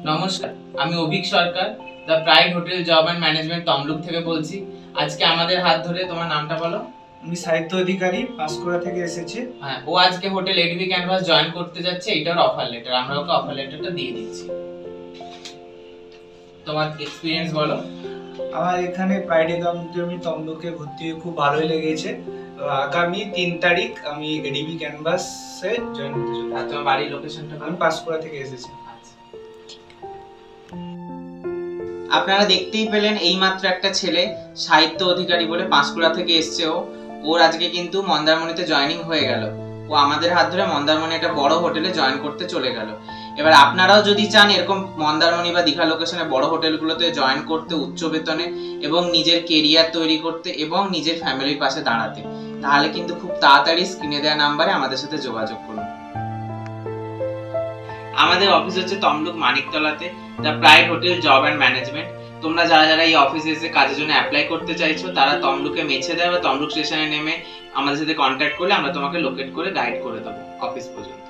নমস্কার, আমি Abhik Sarkar, the pride hotel job and management Tamluk থেকে বলছি। আজকে আমাদের হাত ধরে, তোমার নামটা বলো। আমি সাহিত্য অধিকারী, পাঁশকুড়া থেকে এসেছি। হ্যাঁ, ও আজকে হোটেল এডিবি ক্যানভাস জয়েন করতে যাচ্ছে। এটার অফার লেটার, আমরা ওকে অফার লেটারটা দিয়ে দিচ্ছি। তোমার এক্সপিরিয়েন্স বলো। আমার এখানে প্রাইড একাডেমি তমলুকে ভর্তি হয়ে খুব ভালোই লেগেছে। আগামী 3 তারিখ আমি এডিবি ক্যানভাসে জয়েন করতে চলেছি। আর তোমার বাড়ির লোকেশনটা? আমি পাঁশকুড়া থেকে এসেছি। আপনারা দেখতেই পেলেন, এইমাত্র একটা ছেলে সাহিত্য অধিকারী বলে পাঁশকুড়া থেকে এসছে। ওর আজকে কিন্তু মন্দারমণিতে জয়েনিং হয়ে গেল। ও আমাদের হাত ধরে মন্দারমণি একটা বড় হোটেলে জয়েন করতে চলে গেল। এবার আপনারাও যদি চান এরকম মন্দারমণি বা দীঘা লোকেশনে বড় হোটেলগুলোতে জয়েন করতে উচ্চ বেতনে এবং নিজের কেরিয়ার তৈরি করতে এবং নিজের ফ্যামিলির পাশে দাঁড়াতে, তাহলে কিন্তু খুব তাড়াতাড়ি স্ক্রিনে দেওয়া নাম্বারে আমাদের সাথে যোগাযোগ করুন। আমাদের অফিস হচ্ছে তমলুক মানিকতলাতে, the pride hotel job and management. তোমরা যারা যারা এই অফিসে এসে কাজের জন্য অ্যাপ্লাই করতে চাইছো, তারা তমলুকে মেছে দেয় বা তমলুক স্টেশনে নেমে আমাদের সাথে কন্ট্যাক্ট করলে আমরা তোমাকে লোকেট করে গাইড করে দেবো অফিস পর্যন্ত।